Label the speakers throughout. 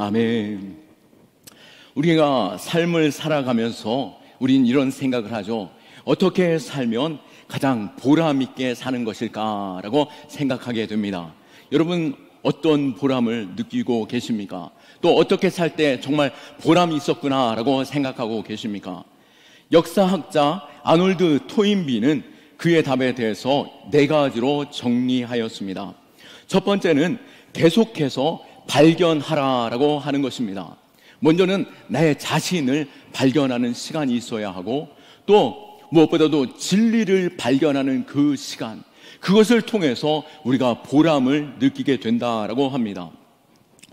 Speaker 1: 아멘. 우리가 삶을 살아가면서 우린 이런 생각을 하죠. 어떻게 살면 가장 보람 있게 사는 것일까라고 생각하게 됩니다. 여러분, 어떤 보람을 느끼고 계십니까? 또 어떻게 살 때 정말 보람이 있었구나라고 생각하고 계십니까? 역사학자 아놀드 토인비는 그의 답에 대해서 4가지로 정리하였습니다. 첫 번째는 계속해서 발견하라라고 하는 것입니다. 먼저는 나의 자신을 발견하는 시간이 있어야 하고, 또 무엇보다도 진리를 발견하는 그 시간, 그것을 통해서 우리가 보람을 느끼게 된다라고 합니다.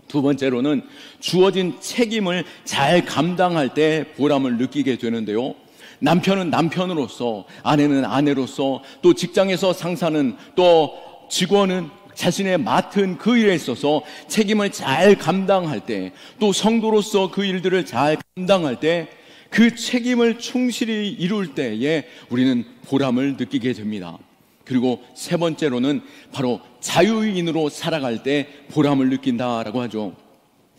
Speaker 1: 두 번째로는 주어진 책임을 잘 감당할 때 보람을 느끼게 되는데요, 남편은 남편으로서, 아내는 아내로서, 또 직장에서 상사는, 또 직원은 자신의 맡은 그 일에 있어서 책임을 잘 감당할 때, 또 성도로서 그 일들을 잘 감당할 때, 그 책임을 충실히 이룰 때에 우리는 보람을 느끼게 됩니다. 그리고 세 번째로는 바로 자유인으로 살아갈 때 보람을 느낀다라고 하죠.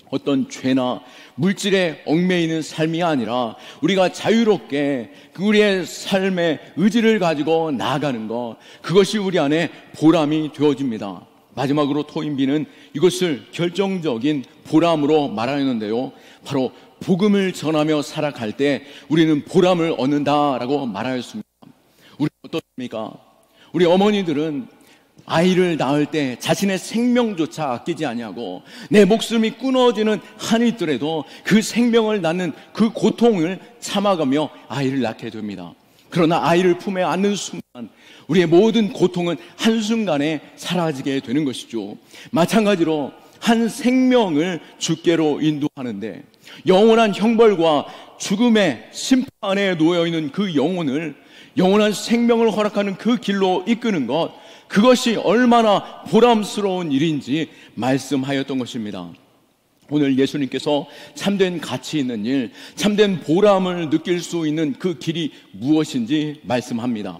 Speaker 1: 어떤 죄나 물질에 얽매이는 삶이 아니라 우리가 자유롭게 우리의 삶의 의지를 가지고 나아가는 것, 그것이 우리 안에 보람이 되어집니다. 마지막으로 토인비는 이것을 결정적인 보람으로 말하였는데요, 바로 복음을 전하며 살아갈 때 우리는 보람을 얻는다라고 말하였습니다. 우리 어떻습니까? 우리 어머니들은 아이를 낳을 때 자신의 생명조차 아끼지 아니하고 내 목숨이 끊어지는 한이 있더라도 그 생명을 낳는 그 고통을 참아가며 아이를 낳게 됩니다. 그러나 아이를 품에 안는 순간 우리의 모든 고통은 한순간에 사라지게 되는 것이죠. 마찬가지로 한 생명을 주께로 인도하는데 영원한 형벌과 죽음의 심판에 놓여있는 그 영혼을 영원한 생명을 허락하는 그 길로 이끄는 것, 그것이 얼마나 보람스러운 일인지 말씀하였던 것입니다. 오늘 예수님께서 참된 가치 있는 일, 참된 보람을 느낄 수 있는 그 길이 무엇인지 말씀합니다.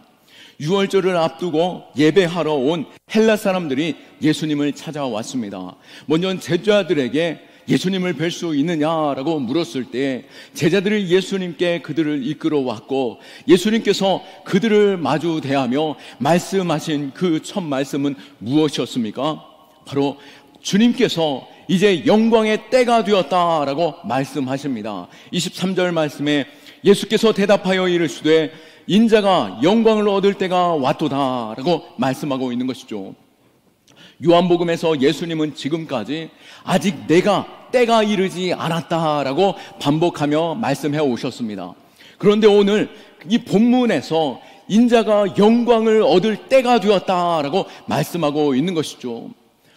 Speaker 1: 유월절을 앞두고 예배하러 온 헬라 사람들이 예수님을 찾아왔습니다. 먼저 제자들에게 예수님을 뵐 수 있느냐라고 물었을 때 제자들이 예수님께 그들을 이끌어 왔고, 예수님께서 그들을 마주 대하며 말씀하신 그 첫 말씀은 무엇이었습니까? 바로 주님께서 이제 영광의 때가 되었다라고 말씀하십니다. 23절 말씀에 예수께서 대답하여 이르시되 인자가 영광을 얻을 때가 왔도다라고 말씀하고 있는 것이죠. 요한복음에서 예수님은 지금까지 아직 내가 때가 이르지 않았다라고 반복하며 말씀해 오셨습니다. 그런데 오늘 이 본문에서 인자가 영광을 얻을 때가 되었다라고 말씀하고 있는 것이죠.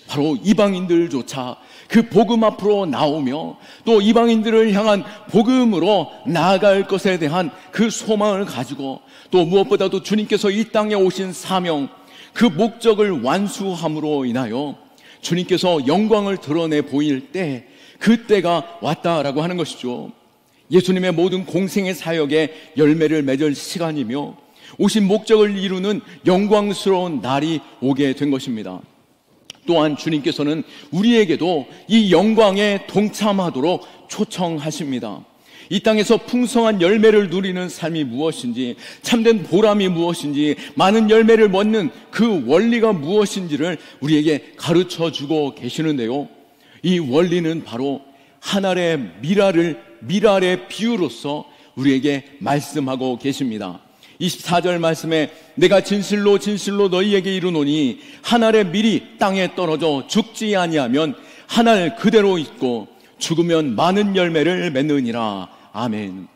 Speaker 1: 바로 이방인들조차 그 복음 앞으로 나오며 또 이방인들을 향한 복음으로 나아갈 것에 대한 그 소망을 가지고, 또 무엇보다도 주님께서 이 땅에 오신 사명, 그 목적을 완수함으로 인하여 주님께서 영광을 드러내 보일 때, 그때가 왔다라고 하는 것이죠. 예수님의 모든 공생의 사역에 열매를 맺을 시간이며 오신 목적을 이루는 영광스러운 날이 오게 된 것입니다. 또한 주님께서는 우리에게도 이 영광에 동참하도록 초청하십니다. 이 땅에서 풍성한 열매를 누리는 삶이 무엇인지, 참된 보람이 무엇인지, 많은 열매를 맺는 그 원리가 무엇인지를 우리에게 가르쳐주고 계시는데요, 이 원리는 바로 한 알의 밀알의 비유로서 우리에게 말씀하고 계십니다. 24절 말씀에 내가 진실로 진실로 너희에게 이르노니 한 알의 밀이 땅에 떨어져 죽지 아니하면 한 알 그대로 있고 죽으면 많은 열매를 맺느니라. 아멘.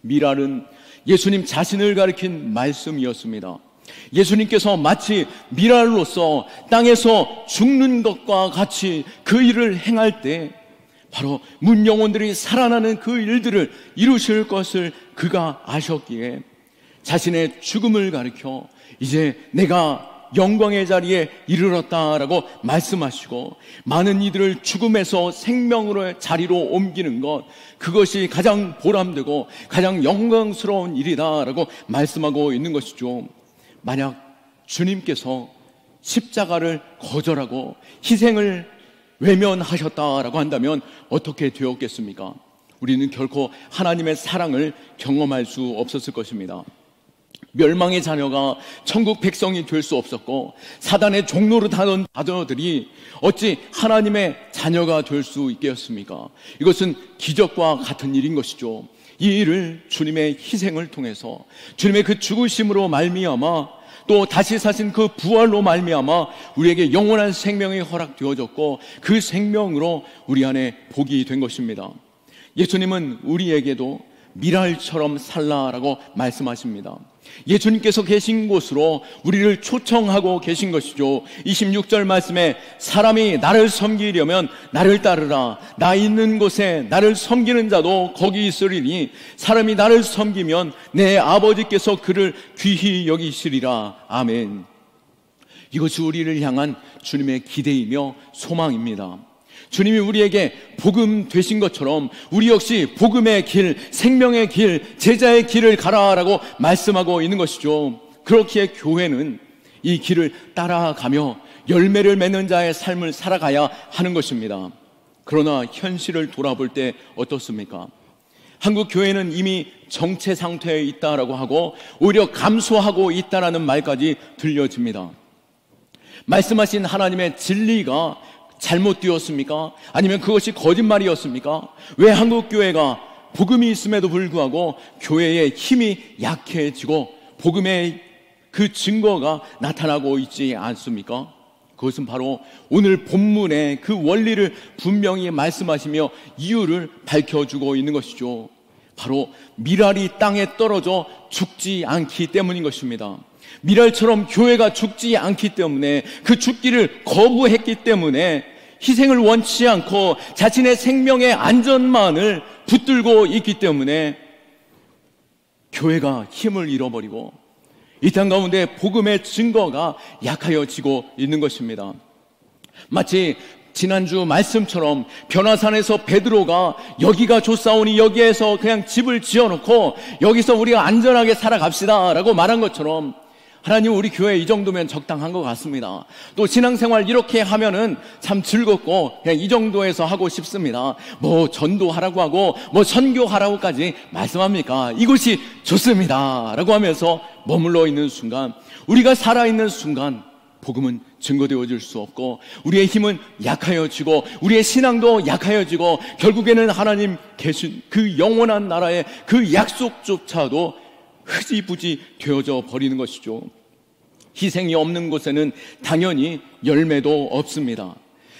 Speaker 1: 밀알은 예수님 자신을 가리킨 말씀이었습니다. 예수님께서 마치 밀알로서 땅에서 죽는 것과 같이 그 일을 행할 때 바로 문 영혼들이 살아나는 그 일들을 이루실 것을 그가 아셨기에 자신의 죽음을 가리켜 이제 내가 영광의 자리에 이르렀다라고 말씀하시고, 많은 이들을 죽음에서 생명으로의 자리로 옮기는 것, 그것이 가장 보람되고 가장 영광스러운 일이다라고 말씀하고 있는 것이죠. 만약 주님께서 십자가를 거절하고 희생을 외면하셨다라고 한다면 어떻게 되었겠습니까? 우리는 결코 하나님의 사랑을 경험할 수 없었을 것입니다. 멸망의 자녀가 천국 백성이 될 수 없었고 사단의 종로로 다던 자녀들이 어찌 하나님의 자녀가 될 수 있겠습니까? 이것은 기적과 같은 일인 것이죠. 이 일을 주님의 희생을 통해서, 주님의 그 죽으심으로 말미암아, 또 다시 사신 그 부활로 말미암아 우리에게 영원한 생명이 허락되어졌고 그 생명으로 우리 안에 복이 된 것입니다. 예수님은 우리에게도 미랄처럼 살라라고 말씀하십니다. 예수님께서 계신 곳으로 우리를 초청하고 계신 것이죠. 26절 말씀에 사람이 나를 섬기려면 나를 따르라. 나 있는 곳에 나를 섬기는 자도 거기 있으리니 사람이 나를 섬기면 내 아버지께서 그를 귀히 여기시리라. 아멘. 이것이 우리를 향한 주님의 기대이며 소망입니다. 주님이 우리에게 복음 되신 것처럼 우리 역시 복음의 길, 생명의 길, 제자의 길을 가라라고 말씀하고 있는 것이죠. 그렇기에 교회는 이 길을 따라가며 열매를 맺는 자의 삶을 살아가야 하는 것입니다. 그러나 현실을 돌아볼 때 어떻습니까? 한국 교회는 이미 정체 상태에 있다라고 하고 오히려 감소하고 있다라는 말까지 들려집니다. 말씀하신 하나님의 진리가 잘못되었습니까? 아니면 그것이 거짓말이었습니까? 왜 한국교회가 복음이 있음에도 불구하고 교회의 힘이 약해지고 복음의 그 증거가 나타나고 있지 않습니까? 그것은 바로 오늘 본문의 그 원리를 분명히 말씀하시며 이유를 밝혀주고 있는 것이죠. 바로 미랄이 땅에 떨어져 죽지 않기 때문인 것입니다. 미랄처럼 교회가 죽지 않기 때문에, 그 죽기를 거부했기 때문에, 희생을 원치 않고 자신의 생명의 안전만을 붙들고 있기 때문에 교회가 힘을 잃어버리고 이 땅 가운데 복음의 증거가 약하여지고 있는 것입니다. 마치 지난주 말씀처럼 변화산에서 베드로가 여기가 좋사오니 여기에서 그냥 집을 지어놓고 여기서 우리가 안전하게 살아갑시다 라고 말한 것처럼 하나님, 우리 교회 이 정도면 적당한 것 같습니다. 또 신앙생활 이렇게 하면은 참 즐겁고 그냥 이 정도에서 하고 싶습니다. 뭐 전도하라고 하고 뭐 선교하라고까지 말씀합니까? 이것이 좋습니다 라고 하면서 머물러 있는 순간, 우리가 살아있는 순간 복음은 증거되어질 수 없고 우리의 힘은 약하여지고 우리의 신앙도 약하여지고 결국에는 하나님 계신 그 영원한 나라의 그 약속조차도 흐지부지 되어져 버리는 것이죠. 희생이 없는 곳에는 당연히 열매도 없습니다.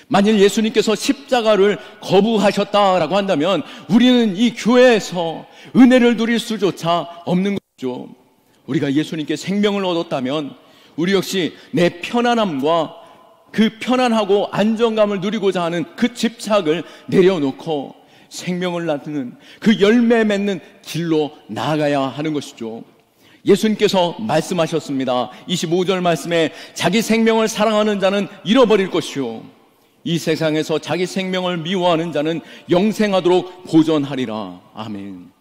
Speaker 1: 만일 예수님께서 십자가를 거부하셨다라고 한다면 우리는 이 교회에서 은혜를 누릴 수조차 없는 것이죠. 우리가 예수님께 생명을 얻었다면 우리 역시 내 편안함과 그 편안하고 안정감을 누리고자 하는 그 집착을 내려놓고 생명을 낳는 그 열매 맺는 길로 나아가야 하는 것이죠. 예수님께서 말씀하셨습니다. 25절 말씀에 자기 생명을 사랑하는 자는 잃어버릴 것이요 이 세상에서 자기 생명을 미워하는 자는 영생하도록 보존하리라. 아멘.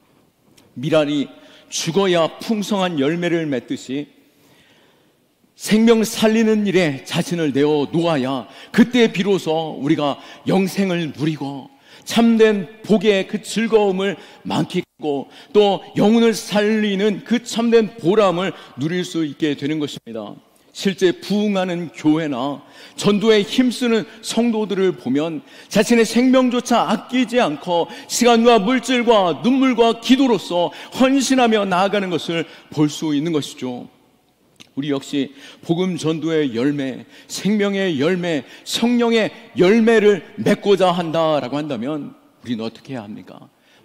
Speaker 1: 미랄이 죽어야 풍성한 열매를 맺듯이 생명 살리는 일에 자신을 내어 놓아야 그때 비로소 우리가 영생을 누리고 참된 복의 그 즐거움을 만끽하고 또 영혼을 살리는 그 참된 보람을 누릴 수 있게 되는 것입니다. 실제 부흥하는 교회나 전도에 힘쓰는 성도들을 보면 자신의 생명조차 아끼지 않고 시간과 물질과 눈물과 기도로서 헌신하며 나아가는 것을 볼 수 있는 것이죠. 우리 역시 복음 전도의 열매, 생명의 열매, 성령의 열매를 맺고자 한다라고 한다면 우리는 어떻게 해야 합니까?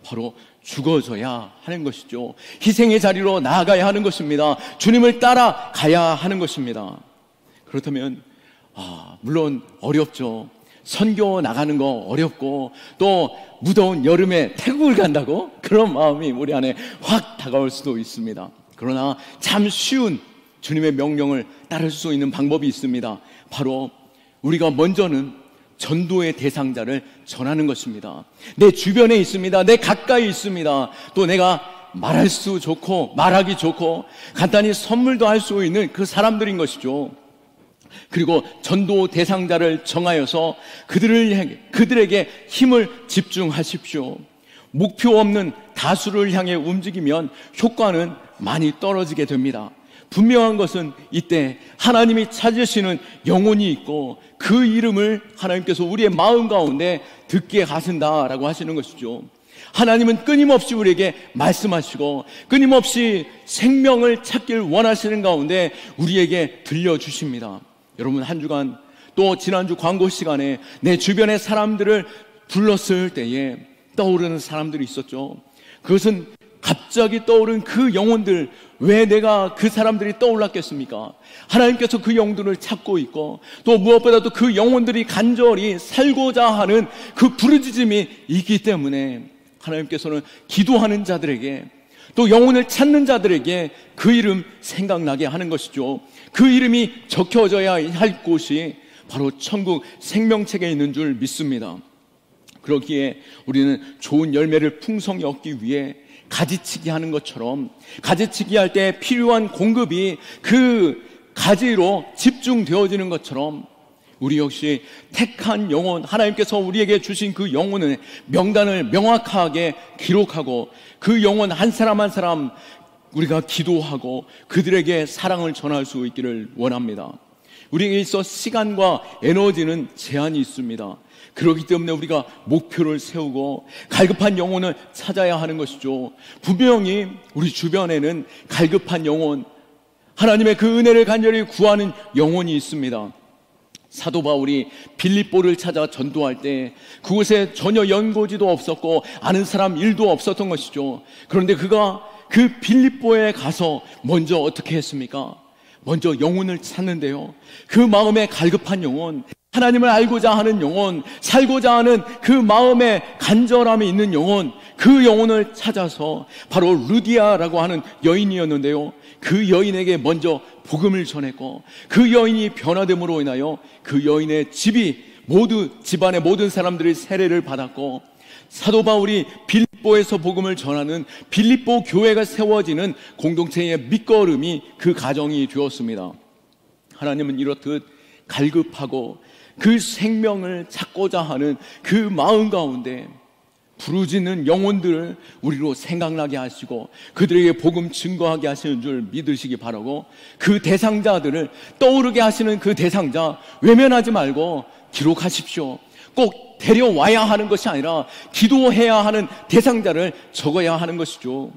Speaker 1: 바로 죽어져야 하는 것이죠. 희생의 자리로 나아가야 하는 것입니다. 주님을 따라가야 하는 것입니다. 그렇다면 물론 어렵죠. 선교 나가는 거 어렵고 또 무더운 여름에 태국을 간다고? 그런 마음이 우리 안에 확 다가올 수도 있습니다. 그러나 참 쉬운 주님의 명령을 따를 수 있는 방법이 있습니다. 바로 우리가 먼저는 전도의 대상자를 전하는 것입니다. 내 주변에 있습니다. 내 가까이 있습니다. 또 내가 말할 수 좋고 말하기 좋고 간단히 선물도 할 수 있는 그 사람들인 것이죠. 그리고 전도 대상자를 정하여서 그들에게 힘을 집중하십시오. 목표 없는 다수를 향해 움직이면 효과는 많이 떨어지게 됩니다. 분명한 것은 이때 하나님이 찾으시는 영혼이 있고 그 이름을 하나님께서 우리의 마음 가운데 듣게 하신다라고 하시는 것이죠. 하나님은 끊임없이 우리에게 말씀하시고 끊임없이 생명을 찾길 원하시는 가운데 우리에게 들려주십니다. 여러분, 한 주간 또 지난주 광고 시간에 내 주변의 사람들을 불렀을 때에 떠오르는 사람들이 있었죠. 그것은 갑자기 떠오른 그 영혼들, 왜 내가 그 사람들이 떠올랐겠습니까? 하나님께서 그 영혼들을 찾고 있고 또 무엇보다도 그 영혼들이 간절히 살고자 하는 그 부르짖음이 있기 때문에 하나님께서는 기도하는 자들에게 또 영혼을 찾는 자들에게 그 이름 생각나게 하는 것이죠. 그 이름이 적혀져야 할 곳이 바로 천국 생명책에 있는 줄 믿습니다. 그러기에 우리는 좋은 열매를 풍성히 얻기 위해 가지치기 하는 것처럼 가지치기 할 때 필요한 공급이 그 가지로 집중되어지는 것처럼 우리 역시 택한 영혼, 하나님께서 우리에게 주신 그 영혼의 명단을 명확하게 기록하고 그 영혼 한 사람 한 사람 우리가 기도하고 그들에게 사랑을 전할 수 있기를 원합니다. 우리에게 있어 시간과 에너지는 제한이 있습니다. 그렇기 때문에 우리가 목표를 세우고 갈급한 영혼을 찾아야 하는 것이죠. 분명히 우리 주변에는 갈급한 영혼, 하나님의 그 은혜를 간절히 구하는 영혼이 있습니다. 사도 바울이 빌립보를 찾아 전도할 때 그곳에 전혀 연고지도 없었고 아는 사람 일도 없었던 것이죠. 그런데 그가 그 빌립보에 가서 먼저 어떻게 했습니까? 먼저 영혼을 찾는데요, 그 마음에 갈급한 영혼, 하나님을 알고자 하는 영혼, 살고자 하는 그 마음에 간절함이 있는 영혼, 그 영혼을 찾아서 바로 루디아라고 하는 여인이었는데요, 그 여인에게 먼저 복음을 전했고 그 여인이 변화됨으로 인하여 그 여인의 집안의 모든 사람들이 세례를 받았고 사도 바울이 빌립보에서 복음을 전하는 빌립보 교회가 세워지는 공동체의 밑거름이 그 가정이 되었습니다. 하나님은 이렇듯 갈급하고 그 생명을 찾고자 하는 그 마음 가운데 부르짖는 영혼들을 우리로 생각나게 하시고 그들에게 복음 증거하게 하시는 줄 믿으시기 바라고, 그 대상자들을 떠오르게 하시는 그 대상자 외면하지 말고 기록하십시오. 꼭 데려와야 하는 것이 아니라 기도해야 하는 대상자를 적어야 하는 것이죠.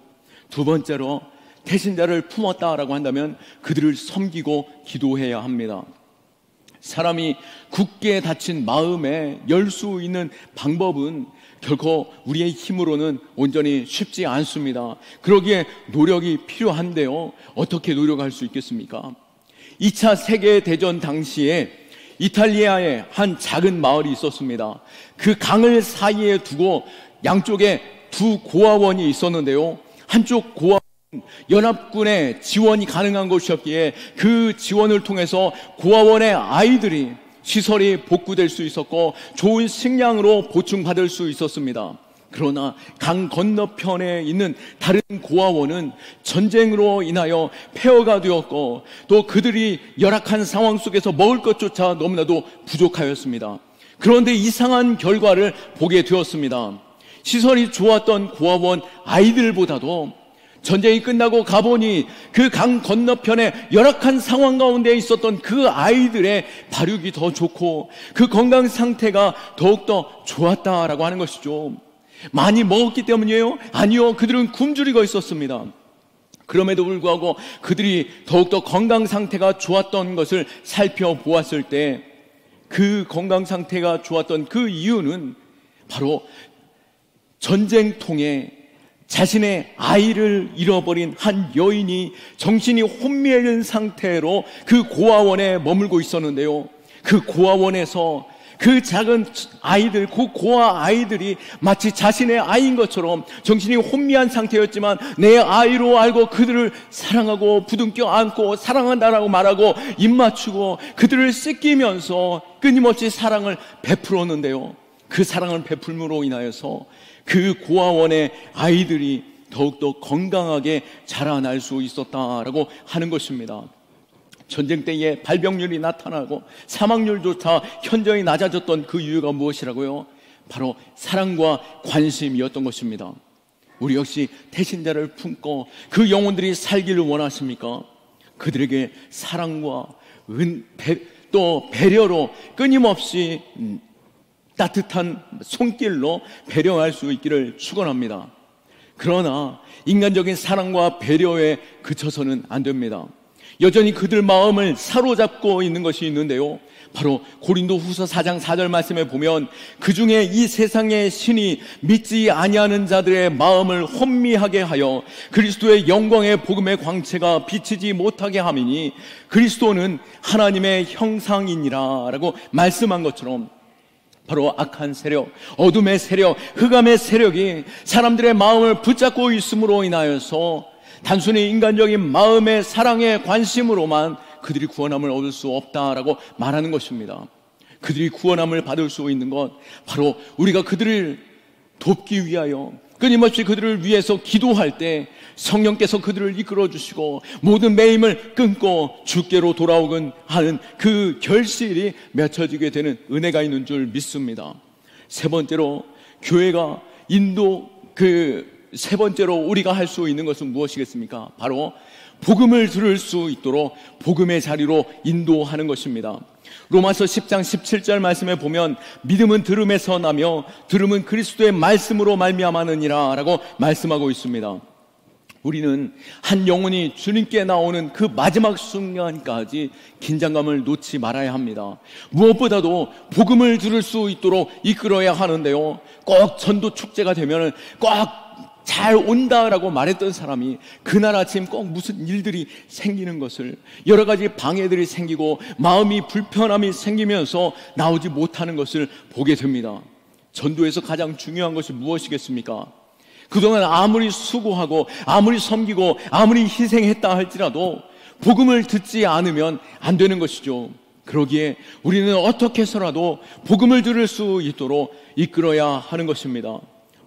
Speaker 1: 두 번째로 태신자를 품었다라고 한다면 그들을 섬기고 기도해야 합니다. 사람이 굳게 닫힌 마음에 열 수 있는 방법은 결코 우리의 힘으로는 온전히 쉽지 않습니다. 그러기에 노력이 필요한데요, 어떻게 노력할 수 있겠습니까? 2차 세계대전 당시에 이탈리아에 한 작은 마을이 있었습니다. 그 강을 사이에 두고 양쪽에 두 고아원이 있었는데요, 한쪽 고아원 연합군의 지원이 가능한 곳이었기에 그 지원을 통해서 고아원의 아이들이 시설이 복구될 수 있었고 좋은 식량으로 보충받을 수 있었습니다. 그러나 강 건너편에 있는 다른 고아원은 전쟁으로 인하여 폐허가 되었고 또 그들이 열악한 상황 속에서 먹을 것조차 너무나도 부족하였습니다. 그런데 이상한 결과를 보게 되었습니다. 시설이 좋았던 고아원 아이들보다도 전쟁이 끝나고 가보니 그 강 건너편에 열악한 상황 가운데 있었던 그 아이들의 발육이 더 좋고 그 건강 상태가 더욱더 좋았다라고 하는 것이죠. 많이 먹었기 때문이에요? 아니요, 그들은 굶주리고 있었습니다. 그럼에도 불구하고 그들이 더욱더 건강 상태가 좋았던 것을 살펴보았을 때 그 건강 상태가 좋았던 그 이유는 바로 전쟁통에 자신의 아이를 잃어버린 한 여인이 정신이 혼미해진 상태로 그 고아원에 머물고 있었는데요, 그 고아원에서 그 작은 아이들, 그 고아 아이들이 마치 자신의 아이인 것처럼 정신이 혼미한 상태였지만 내 아이로 알고 그들을 사랑하고 부둥켜 안고 사랑한다라고 말하고 입 맞추고 그들을 씻기면서 끊임없이 사랑을 베풀었는데요, 그 사랑을 베풀므로 인하여서 그 고아원의 아이들이 더욱더 건강하게 자라날 수 있었다라고 하는 것입니다. 전쟁 때에 발병률이 나타나고 사망률조차 현저히 낮아졌던 그 이유가 무엇이라고요? 바로 사랑과 관심이었던 것입니다. 우리 역시 태신자를 품고 그 영혼들이 살기를 원하십니까? 그들에게 사랑과 또 배려로 끊임없이 따뜻한 손길로 배려할 수 있기를 축원합니다. 그러나 인간적인 사랑과 배려에 그쳐서는 안 됩니다. 여전히 그들 마음을 사로잡고 있는 것이 있는데요, 바로 고린도후서 4장 4절 말씀에 보면 그 중에 이 세상의 신이 믿지 아니하는 자들의 마음을 혼미하게 하여 그리스도의 영광의 복음의 광채가 비치지 못하게 함이니 그리스도는 하나님의 형상이니라 라고 말씀한 것처럼, 바로 악한 세력, 어둠의 세력, 흑암의 세력이 사람들의 마음을 붙잡고 있음으로 인하여서 단순히 인간적인 마음의 사랑의 관심으로만 그들이 구원함을 얻을 수 없다라고 말하는 것입니다. 그들이 구원함을 받을 수 있는 것, 바로 우리가 그들을 돕기 위하여 끊임없이 그들을 위해서 기도할 때 성령께서 그들을 이끌어 주시고 모든 매임을 끊고 주께로 돌아오곤 하는 그 결실이 맺혀지게 되는 은혜가 있는 줄 믿습니다. 세 번째로 교회가 세 번째로 우리가 할 수 있는 것은 무엇이겠습니까? 바로 복음을 들을 수 있도록 복음의 자리로 인도하는 것입니다. 로마서 10장 17절 말씀에 보면 믿음은 들음에서 나며 들음은 그리스도의 말씀으로 말미암았느니라 라고 말씀하고 있습니다. 우리는 한 영혼이 주님께 나오는 그 마지막 순간까지 긴장감을 놓지 말아야 합니다. 무엇보다도 복음을 들을 수 있도록 이끌어야 하는데요, 꼭 전도 축제가 되면 꼭 잘 온다라고 말했던 사람이 그날 아침 꼭 무슨 일들이 생기는 것을, 여러 가지 방해들이 생기고 마음이 불편함이 생기면서 나오지 못하는 것을 보게 됩니다. 전도에서 가장 중요한 것이 무엇이겠습니까? 그동안 아무리 수고하고 아무리 섬기고 아무리 희생했다 할지라도 복음을 듣지 않으면 안 되는 것이죠. 그러기에 우리는 어떻게 해서라도 복음을 들을 수 있도록 이끌어야 하는 것입니다.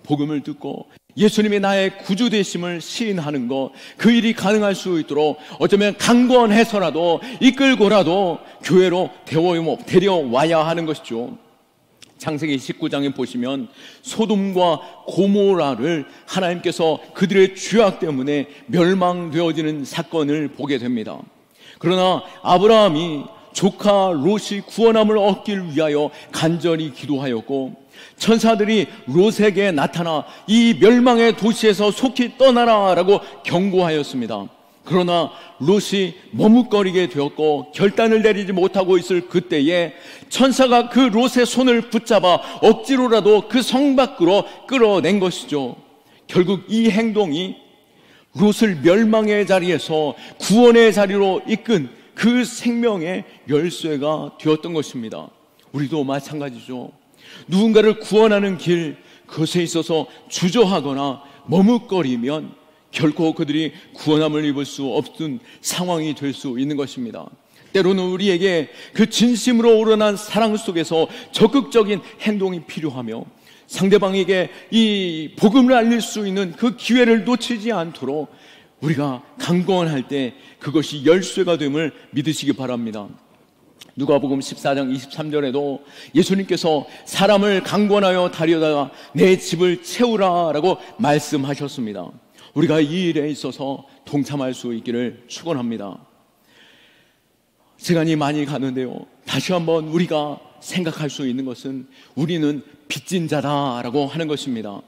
Speaker 1: 복음을 듣고 예수님이 나의 구주 되심을 시인하는 것, 그 일이 가능할 수 있도록 어쩌면 강권해서라도 이끌고라도 교회로 데려와야 하는 것이죠. 창세기 19장에 보시면 소돔과 고모라를 하나님께서 그들의 죄악 때문에 멸망되어지는 사건을 보게 됩니다. 그러나 아브라함이 조카 롯이 구원함을 얻길 위하여 간절히 기도하였고, 천사들이 롯에게 나타나 이 멸망의 도시에서 속히 떠나라 라고 경고하였습니다. 그러나 롯이 머뭇거리게 되었고 결단을 내리지 못하고 있을 그때에 천사가 그 롯의 손을 붙잡아 억지로라도 그 성 밖으로 끌어낸 것이죠. 결국 이 행동이 롯을 멸망의 자리에서 구원의 자리로 이끈 그 생명의 열쇠가 되었던 것입니다. 우리도 마찬가지죠. 누군가를 구원하는 길, 그것에 있어서 주저하거나 머뭇거리면 결코 그들이 구원함을 입을 수 없는 상황이 될 수 있는 것입니다. 때로는 우리에게 그 진심으로 우러난 사랑 속에서 적극적인 행동이 필요하며 상대방에게 이 복음을 알릴 수 있는 그 기회를 놓치지 않도록 우리가 강권할 때 그것이 열쇠가 됨을 믿으시기 바랍니다. 누가복음 14장 23절에도 예수님께서 사람을 강권하여 다려다가 내 집을 채우라 라고 말씀하셨습니다. 우리가 이 일에 있어서 동참할 수 있기를 축원합니다. 시간이 많이 가는데요, 다시 한번 우리가 생각할 수 있는 것은 우리는 빚진 자다라고 하는 것입니다.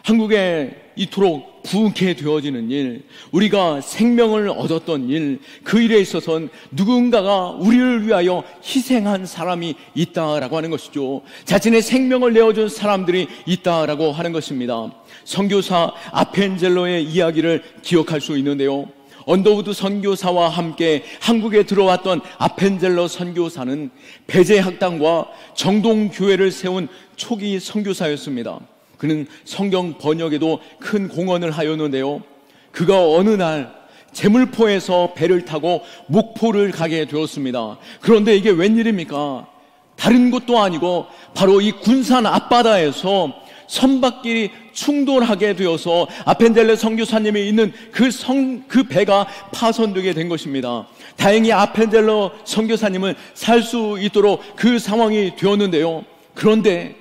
Speaker 1: 한국에 이토록 부흥케 되어지는 일, 우리가 생명을 얻었던 일, 그 일에 있어서는 누군가가 우리를 위하여 희생한 사람이 있다라고 하는 것이죠. 자신의 생명을 내어준 사람들이 있다라고 하는 것입니다. 선교사 아펜젤로의 이야기를 기억할 수 있는데요, 언더우드 선교사와 함께 한국에 들어왔던 아펜젤로 선교사는 배제학당과 정동교회를 세운 초기 선교사였습니다. 그는 성경 번역에도 큰 공헌을 하였는데요, 그가 어느 날 제물포에서 배를 타고 목포를 가게 되었습니다. 그런데 이게 웬일입니까? 다른 곳도 아니고 바로 이 군산 앞바다에서 선박끼리 충돌하게 되어서 아펜젤레 선교사님이 있는 그 배가 파손되게 된 것입니다. 다행히 아펜젤레 선교사님은 살 수 있도록 그 상황이 되었는데요. 그런데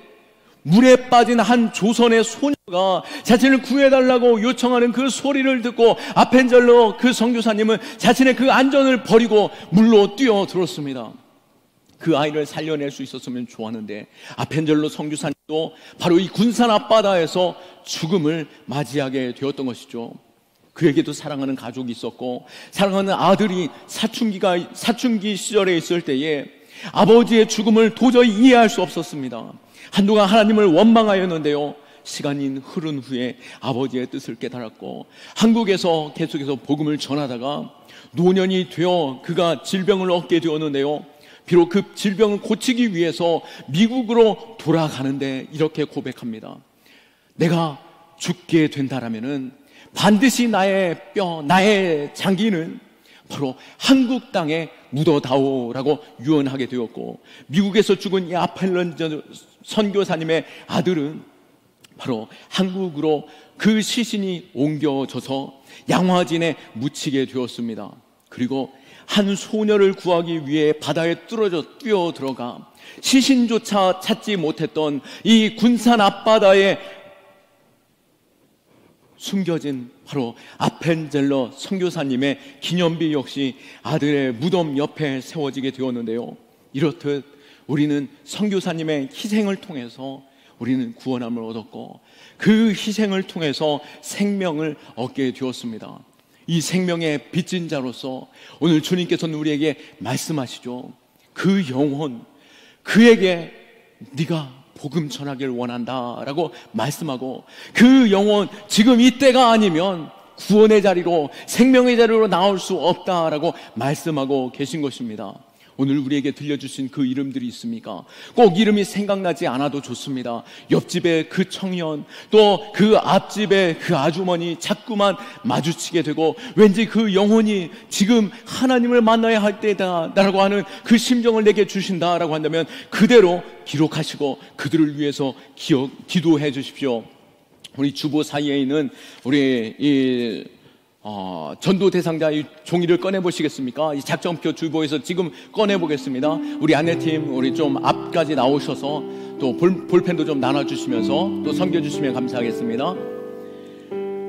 Speaker 1: 물에 빠진 한 조선의 소녀가 자신을 구해달라고 요청하는 그 소리를 듣고 아펜젤레 그 선교사님은 자신의 그 안전을 버리고 물로 뛰어들었습니다. 그 아이를 살려낼 수 있었으면 좋았는데 아펜젤레 선교사님도 바로 이 군산 앞바다에서 죽음을 맞이하게 되었던 것이죠. 그에게도 사랑하는 가족이 있었고 사랑하는 아들이 사춘기 시절에 있을 때에 아버지의 죽음을 도저히 이해할 수 없었습니다. 한동안 하나님을 원망하였는데요. 시간이 흐른 후에 아버지의 뜻을 깨달았고 한국에서 계속해서 복음을 전하다가 노년이 되어 그가 질병을 얻게 되었는데요. 비록 그 질병을 고치기 위해서 미국으로 돌아가는데 이렇게 고백합니다. 내가 죽게 된다라면은 반드시 나의 뼈, 나의 장기는 바로 한국 땅에 묻어다오라고 유언하게 되었고, 미국에서 죽은 이 아펠런 선교사님의 아들은 바로 한국으로 그 시신이 옮겨져서 양화진에 묻히게 되었습니다. 그리고 한 소녀를 구하기 위해 바다에 뛰어 들어가 시신조차 찾지 못했던 이 군산 앞바다에 숨겨진 바로 아펜젤러 선교사님의 기념비 역시 아들의 무덤 옆에 세워지게 되었는데요. 이렇듯 우리는 선교사님의 희생을 통해서 우리는 구원함을 얻었고 그 희생을 통해서 생명을 얻게 되었습니다. 이 생명의 빚진 자로서 오늘 주님께서는 우리에게 말씀하시죠. 그 영혼, 그에게 네가 복음 전하기를 원한다라고 말씀하고, 그 영혼 지금 이때가 아니면 구원의 자리로, 생명의 자리로 나올 수 없다라고 말씀하고 계신 것입니다. 오늘 우리에게 들려주신 그 이름들이 있습니까? 꼭 이름이 생각나지 않아도 좋습니다. 옆집의 그 청년, 또 그 앞집의 그 아주머니 자꾸만 마주치게 되고 왠지 그 영혼이 지금 하나님을 만나야 할 때다 라고 하는 그 심정을 내게 주신다라고 한다면 그대로 기록하시고 그들을 위해서 기도해 주십시오. 우리 주보 사이에 있는 우리 전도 대상자 이 종이를 꺼내 보시겠습니까? 이 작전표 주보에서 지금 꺼내 보겠습니다. 우리 안내팀 우리 좀 앞까지 나오셔서 또 볼펜도 좀 나눠 주시면서 또 섬겨 주시면 감사하겠습니다.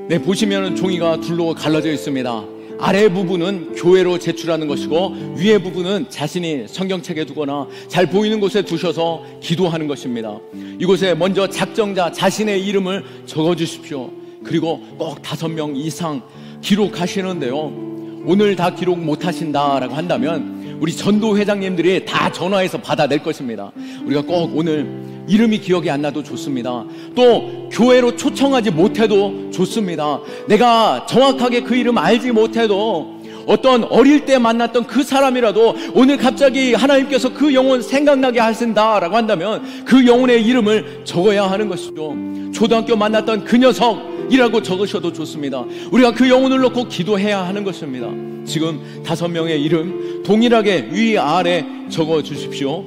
Speaker 1: 네, 보시면은 종이가 둘로 갈라져 있습니다. 아래 부분은 교회로 제출하는 것이고 위에 부분은 자신이 성경책에 두거나 잘 보이는 곳에 두셔서 기도하는 것입니다. 이곳에 먼저 작정자 자신의 이름을 적어 주십시오. 그리고 꼭 5명 이상 기록하시는데요. 오늘 다 기록 못하신다라고 한다면 우리 전도 회장님들이 다 전화해서 받아낼 것입니다. 우리가 꼭 오늘 이름이 기억이 안 나도 좋습니다. 또 교회로 초청하지 못해도 좋습니다. 내가 정확하게 그 이름 알지 못해도 어떤 어릴 때 만났던 그 사람이라도 오늘 갑자기 하나님께서 그 영혼 생각나게 하신다라고 한다면 그 영혼의 이름을 적어야 하는 것이죠. 초등학교 만났던 그 녀석이라고 적으셔도 좋습니다. 우리가 그 영혼을 놓고 기도해야 하는 것입니다. 지금 5명의 이름 동일하게 위아래 적어 주십시오.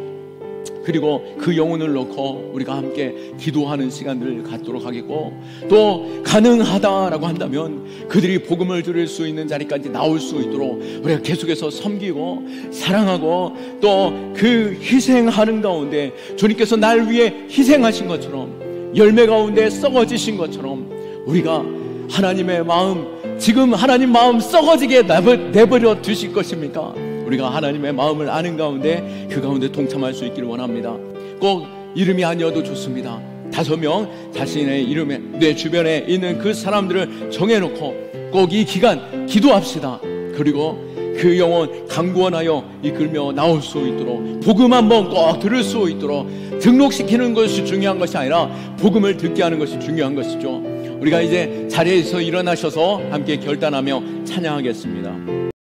Speaker 1: 그리고 그 영혼을 놓고 우리가 함께 기도하는 시간들을 갖도록 하겠고, 또 가능하다라고 한다면 그들이 복음을 들을 수 있는 자리까지 나올 수 있도록 우리가 계속해서 섬기고 사랑하고 또 그 희생하는 가운데 주님께서 날 위해 희생하신 것처럼 열매 가운데 썩어지신 것처럼 우리가 하나님의 마음, 지금 하나님 마음 썩어지게 내버려 두실 것입니까? 우리가 하나님의 마음을 아는 가운데 그 가운데 동참할 수 있기를 원합니다. 꼭 이름이 아니어도 좋습니다. 5명 자신의 이름에 내 주변에 있는 그 사람들을 정해놓고 꼭 이 기간 기도합시다. 그리고 그 영혼 강구원하여 이끌며 나올 수 있도록, 복음 한번 꼭 들을 수 있도록 등록시키는 것이 중요한 것이 아니라 복음을 듣게 하는 것이 중요한 것이죠. 우리가 이제 자리에서 일어나셔서 함께 결단하며 찬양하겠습니다.